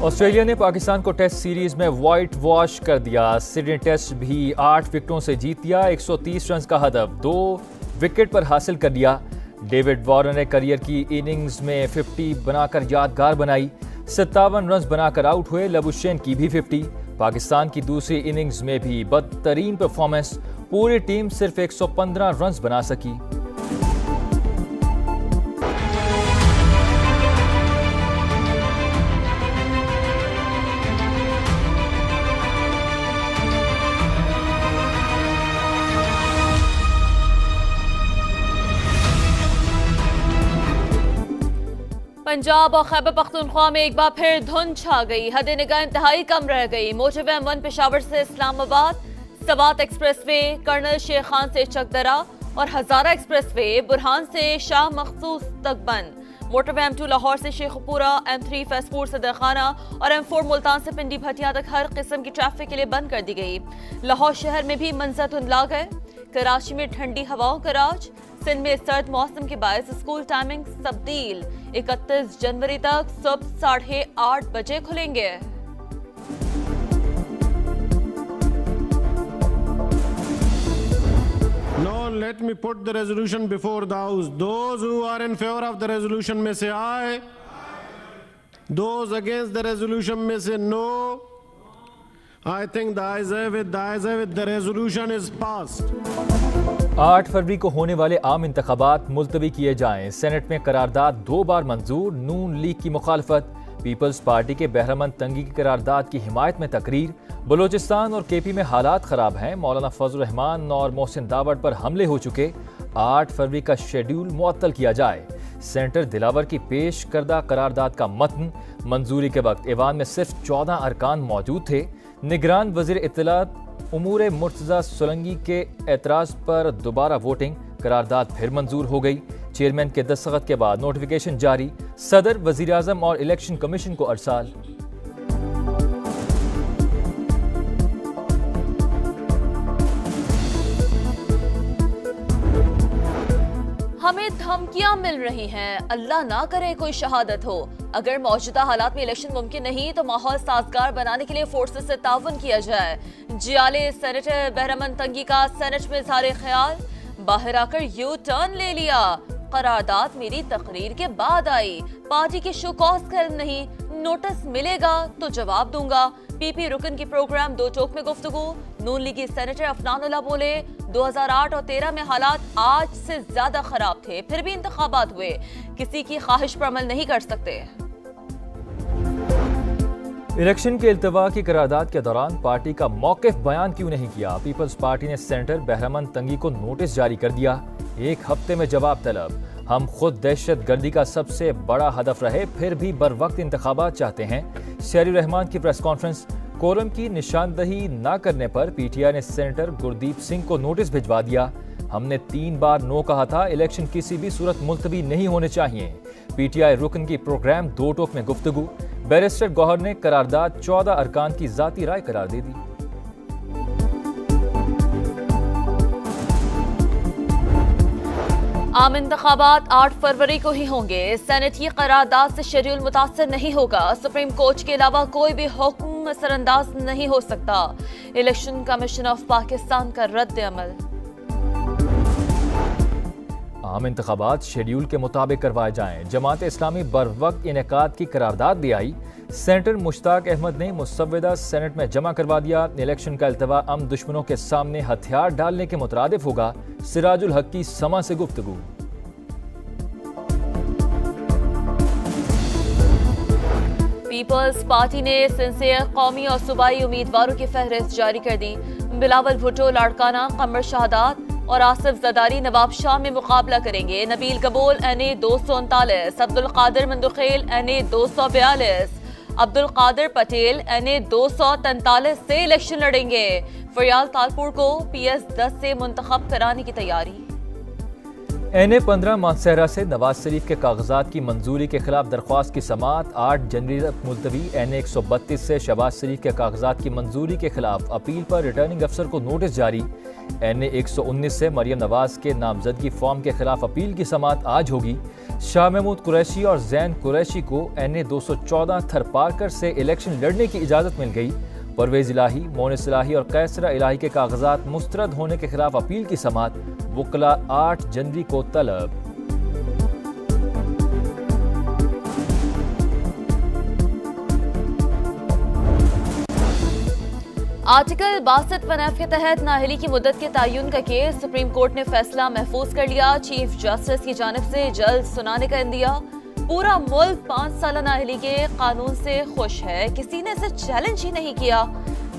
Australia ने पाकिस्तान को test series में व्हाइट वॉश कर दिया। सिडनी टेस्ट भी 8 विकेटों से जीत लिया। 130 रन का हदफ 2 विकेट पर हासिल कर लिया। डेविड वार्नर ने करियर की इनिंग्स में 50 बनाकर यादगार बनाई। 57 रन बनाकर आउट हुए। लबुशेन की भी 50। पाकिस्तान की दूसरी इनिंग्स में भी बदतरीन परफॉर्मेंस। पूरी टीम सिर्फ 115 रन बना सकी। पंजाब और खैबर पख्तूनख्वा में एक बार फिर धुंध छा गई। हद निगाह इंतहाई कम रह गई। मोटरवे M1 पेशावर से इस्लामाबाद, सवात एक्सप्रेसवे कर्नल शेख खान से चकदरा और हजारा एक्सप्रेसवे बुरहान से शाह मखसूस तक बंद। मोटरवे M2 लाहौर से शेखपुरा, M3 फैसपुर सदर खाना और M4 मुल्तान से पिंडी भटिया तक हर किस्म की ट्रैफिक के लिए बंद कर दी गई। लाहौर शहर में भी मंजर धुंधला गए। कराची में ठंडी हवाओं का राज। सिंध में सर्द मौसम के बायस स्कूल टाइमिंग तब्दील। 31 जनवरी तक सुबह 8:30 बजे खुलेंगे। No, let me put the resolution before the house. Those who are in favor of the resolution may say aye. Those against the resolution may say no. I think the ayes have it. The ayes have it. The resolution is passed. 8 फरवरी को होने वाले आम इंतखाबात मुलतवी किए जाएं। Senate में करारदाद 2 बार मंजूर। नून league की मुखालफत। पीपल्स पार्टी के बहरमंद तंगी की करारदाद की हिमायत में तकरीर। बलोचिस्तान और केपी में हालात खराब हैं। मौलाना फजल रहमान और मोहसिन दावड़ पर हमले हो चुके। 8 फरवरी का शेड्यूल मुअत्तल किया जाए। सेनेटर दिलावर की पेश करदा करारदाद का मतन मंजूरी के वक्त ऐवान में सिर्फ 14 अरकान मौजूद थे। निगरान वजीर इत्तलात उमूर मुर्तजा सोलंगी के एतराज पर दोबारा वोटिंग। करारदाद फिर मंजूर हो गई। चेयरमैन के दस्तखत के बाद नोटिफिकेशन जारी। सदर, वजीर आजम और इलेक्शन कमीशन को अरसाल। हमें धमकियां मिल रही हैं। अल्लाह ना करे कोई शहादत हो। अगर मौजूदा हालात में इलेक्शन मुमकिन नहीं तो माहौल साजगार बनाने के लिए फोर्सेस से ताउन किया जाए। जियाले सेनेटर बहरमंद तंगी का सेनेट में इज़हार ख्याल। बाहर आकर यू टर्न ले लिया। करारदाद मेरी तकरीर के बाद आई। पार्टी के शो कॉज कर नहीं। नोटिस मिलेगा तो जवाब दूंगा। पीपी रुकन की प्रोग्राम 2 टोक में गुफ्तगू। नून लीगी सेनेटर अफनानुल्लाह बोले 2008 और 13 में हालात आज से ज्यादा खराब थे, फिर भी इंतखाबात हुए। किसी की ख्वाहिश पर अमल नहीं कर सकते। इलेक्शन के इल्तवा की करारदाद के दौरान पार्टी का मौक़िफ़ बयान क्यों नहीं किया? पीपल्स पार्टी ने सेनेटर बहरमंद तंगी को नोटिस जारी कर दिया। 1 हफ्ते में जवाब तलब। हम खुद दहशत गर्दी का सबसे बड़ा हदफ रहे, फिर भी बर वक्त इंतखाबात चाहते हैं। शहरी रहमान की प्रेस कॉन्फ्रेंस। कोरम की निशानदही न करने पर पीटीआई ने सेनेटर गुरदीप सिंह को नोटिस भिजवा दिया। हमने 3 बार नो कहा था। इलेक्शन किसी भी सूरत मुलतवी नहीं होने चाहिए। पीटीआई रुकन की प्रोग्राम 2 टोक में गुफ्तगू। बैरिस्टर गौहर ने करारदाद 14 अरकान की जाती राय करार दे दी। आम इंतखाबात 8 फरवरी को ही होंगे। सेनेट की करारदाद से शेड्यूल मुतासर नहीं होगा। सुप्रीम कोर्ट के अलावा कोई भी हुक्म असरअंदाज नहीं हो सकता। इलेक्शन कमीशन ऑफ पाकिस्तान का रद्द अमल। आम इंतखाबात शेड्यूल के मुताबिक करवाए जाएं। जमात इस्लामी बर वक्त इनेकाद की करारदाद भी आई। सेनेटर मुश्ताक अहमद ने मुसव्वदा सेनेट में जमा करवा दिया। इलेक्शन का इल्तवा अम दुश्मनों के सामने हथियार डालने के मुतरादिफ होगा। सिराजुल हक की समा से गुफ्तगू। पीपल्स पार्टी ने सिंसियर कौमी और सूबाई उम्मीदवारों की फहरिस्त जारी कर दी। बिलावल भुट्टो लाड़काना, कमर शहादात और आसिफ जदारी नवाब शाह में मुकाबला करेंगे। नबील कबूल NA 239, Abdul Qadir Mandokhail NA 242, Abdul Qadir Patel NA 243 से इलेक्शन लड़ेंगे। फरियाल तालपुर को PS 10 से मुंतखब कराने की तैयारी। NA-15 मानसहरा से नवाज शरीफ के कागजात की मंजूरी के खिलाफ दरख्वास्त की समाअत 8 जनवरी तक मुलतवी। NA-132 से शहबाज शरीफ के कागजात की मंजूरी के खिलाफ अपील पर रिटर्निंग अफसर को नोटिस जारी। NA-119 से मरियम नवाज के नामजदगी फॉर्म के खिलाफ अपील की समाअत आज होगी। शाह महमूद कुरैशी और जैन कुरैशी को NA-214 थरपारकर से इलेक्शन लड़ने की इजाज़त मिल गई। परवेज इलाही, मोनिस इलाही और कैसरा इलाही के कागजात मुस्तरद होने के खिलाफ अपील की समाअत वकला 8 जनवरी को तलब। आर्टिकल 62(1)(f) के तहत नाअहली की मुद्दत के तयन का केस सुप्रीम कोर्ट ने फैसला महफूज कर लिया। चीफ जस्टिस की जानिब से जल्द सुनाने का इंदिया। पूरा मुल्क 5 साल नाअहली के कानून से खुश है, किसी ने इसे चैलेंज ही नहीं किया।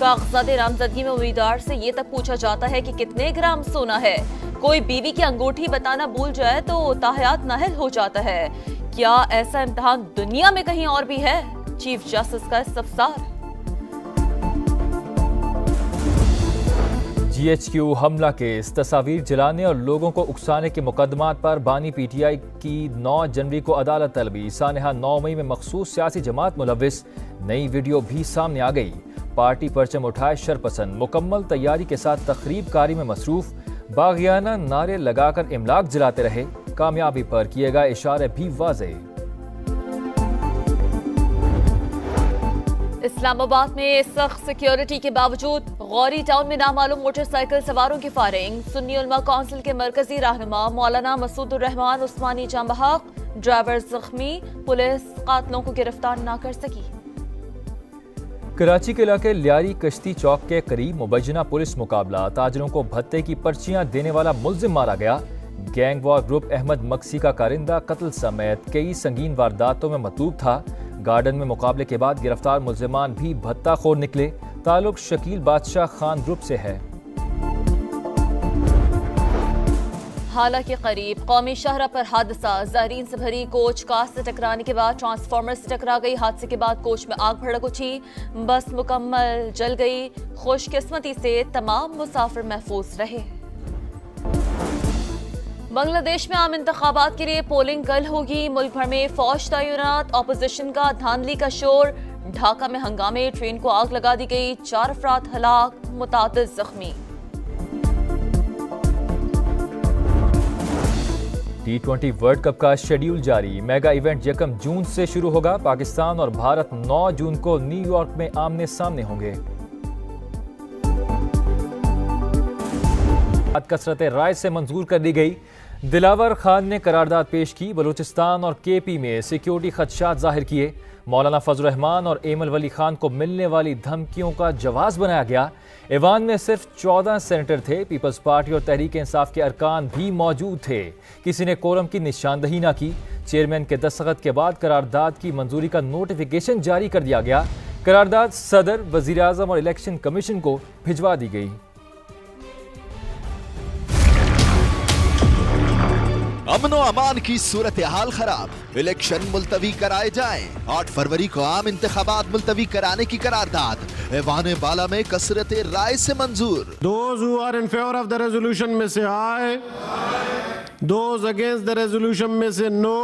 कागजात नामजदगी में उम्मीदवार से ये तक पूछा जाता है कि कितने ग्राम सोना है। कोई बीवी की अंगूठी बताना भूल जाए तो ताहयात नाअहल हो जाता है। क्या ऐसा इम्तिहान दुनिया में कहीं और भी है? चीफ जस्टिस का इस्तफसार। GHQ हमला केस, तस्वीर जलाने और लोगों को उकसाने के मुकदमात पर बानी PTI की 9 जनवरी को अदालत तलबी। सानहा 9 मई में मखसूस सियासी जमात मुलविस। नई वीडियो भी सामने आ गई। पार्टी परचम उठाए शरपसंद, मुकम्मल तैयारी के साथ तकरीब कारी में मसरूफ, बागियाना नारे लगाकर इमलाक जलाते रहे। कामयाबी पर किए गए इशारे भी वाज़े। इस्लामाबाद में सख्त सिक्योरिटी के बावजूद गौरी टाउन में नामालूम मोटरसाइकिल सवारों की फायरिंग। सुन्नी उलमा काउंसिल के मरकजी रहनुमा मौलाना मसूदुर रहमान उस्मानी जाम बहक, ड्राइवर जख्मी, पुलिस कातलों को गिरफ्तार न कर सकी। कराची के इलाके लियारी कश्ती चौक के करीब मुबैना पुलिस मुकाबला, ताजरों को भत्ते की पर्चियां देने वाला मुल्जिम मारा गया। Gang war group Ahmad Maksi का कारिंदा कत्ल समेत कई संगीन वारदातों में मतलूब था। गार्डन में मुकाबले के बाद गिरफ्तार मुल्जिमान भी भत्ताखोर निकले। ताल्लुक शकील बादशाह खान ग्रुप से है। हालांकि करीब कौमी शाहरा पर हादसा, ज़ायरीन से भरी कोच कार से टकराने के बाद ट्रांसफार्मर से टकरा गई। हादसे के बाद कोच में आग भड़क उठी, बस मुकम्मल जल गई। खुशकिस्मती से तमाम मुसाफिर महफूज रहे। बांग्लादेश में आम इंतखाबात के लिए पोलिंग कल होगी। मुल्क भर में फौज तैनात, ऑपोजिशन का धांधली का शोर। ढाका में हंगामे, ट्रेन को आग लगा दी गई। 4 अफराद हलाक, मुतादिद जख्मी। T20 वर्ल्ड कप का शेड्यूल जारी। मेगा इवेंट 1 जून से शुरू होगा। पाकिस्तान और भारत 9 जून को न्यूयॉर्क में आमने सामने होंगे। कसरत राय से मंजूर कर दी गई। दिलावर खान ने करारदाद पेश की। बलूचिस्तान और KP में सिक्योरिटी खदशात जाहिर किए। मौलाना फजल रहमान और एमल वली खान को मिलने वाली धमकियों का जवाब बनाया गया। ऐवान में सिर्फ 14 सेनेटर थे। पीपल्स पार्टी और तहरीक इंसाफ के अरकान भी मौजूद थे। किसी ने कोरम की निशानदही न की। चेयरमैन के दस्तखत के बाद करारदाद की मंजूरी का नोटिफिकेशन जारी कर दिया गया। करारदाद सदर, वजीर आजम और इलेक्शन कमीशन को भिजवा दी गई। अमनो अमान की सूरत हाल खराब, इलेक्शन मुलतवी कराए जाएं। 8 फरवरी को आम इंतखाबात मुलतवी कराने की करारदाद ऐवान बाला में कसरत राय से मंजूर। Those who are in favor of the resolution में से आए, those against the resolution में से no.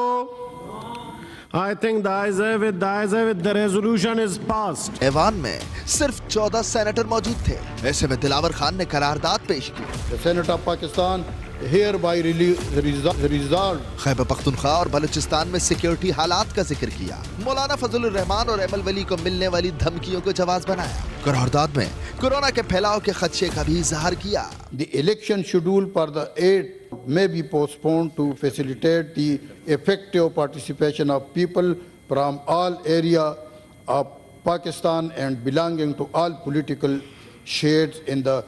I think the ayes have it, the resolution is passed. ऐवान में सिर्फ 14 सेनेटर मौजूद थे। ऐसे में दिलावर खान ने करारदाद पेश की। The Senate of Pakistan hereby resolved. Khyber Pakhtunkhwa और बलूचिस्तान में सिक्योरिटी हालात का जिक्र किया। मौलाना फजल रहमान और एमल वली को मिलने वाली धमकियों को जवाब बनाया। करारदाद में कोरोना के फैलाव के खदशे का भी इजहार किया। The election schedule for the 8th may be postponed to facilitate the effective participation of people from all areas of Pakistan and belonging to all political shades in the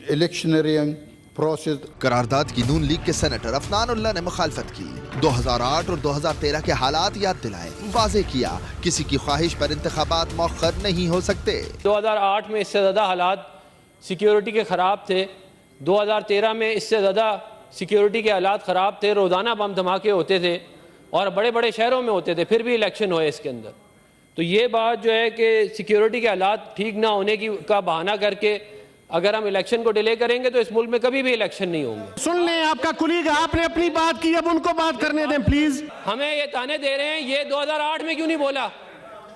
electioneering process. करारदाद की नून league के senator Afnan Ulla ने मुखालफत की। 2008 और 2013 के हालात याद दिलाए। वाज़ेह किया किसी की ख्वाहिश पर इंतखाबात मौखर नहीं हो सकते। 2008 में इससे ज़्यादा हालात सिक्योरिटी के ख़राब थे। 2013 में इससे ज़्यादा सिक्योरिटी के हालात ख़राब थे। रोज़ाना बम धमाके होते थे और बड़े बड़े शहरों में होते थे, फिर भी इलेक्शन हुए इसके अंदर। तो ये बात जो है कि सिक्योरिटी के हालात ठीक ना होने की का बहाना करके अगर हम इलेक्शन को डिले करेंगे तो इस मुल्क में कभी भी इलेक्शन नहीं होंगे। सुन लें, आपका कुलीग, आपने अपनी बात की, अब उनको बात करने दें प्लीज। हमें ये ताने दे रहे हैं, ये 2008 में क्यों नहीं बोला,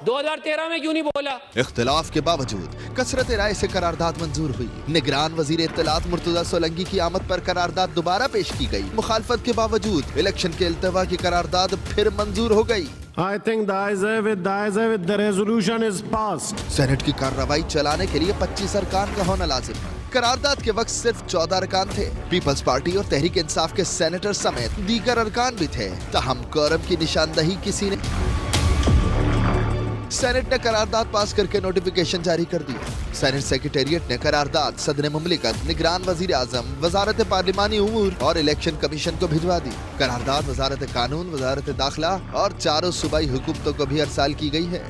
2013 में क्यों नहीं बोला। इख्तिलाफ के बावजूद कसरत राय से करारदाद मंजूर हुई। निगरान वजीर इत्तलात मुर्तजा सोलंकी की आमद पर करारदाद दोबारा पेश की गई। मुखालफत के बावजूद इलेक्शन के इल्तवा की करारदाद फिर मंजूर हो गई। I think the ayes have it, the resolution is passed. Senate की कार्रवाई चलाने के लिए 25 अरकान का होना लाजिम है। करारदाद के वक्त सिर्फ 14 अरकान थे। पीपल्स पार्टी और तहरीक इंसाफ के सेनेटर समेत दीगर अरकान भी थे। ताहम कोरम की निशानदही किसी ने। सेनेट ने करारदाद पास करके नोटिफिकेशन जारी कर दिया। सेनेट सेक्रेटेरिएट ने करारदाद सदर मुमलिकत, निगरान वजीर आजम, वजारत पार्लिमानी उमूर और इलेक्शन कमीशन को भिजवा दी। करारदाद वजारत कानून, वजारत दाखिला और चारों सूबाई हुकूमतों को भी अरसाल की गई है।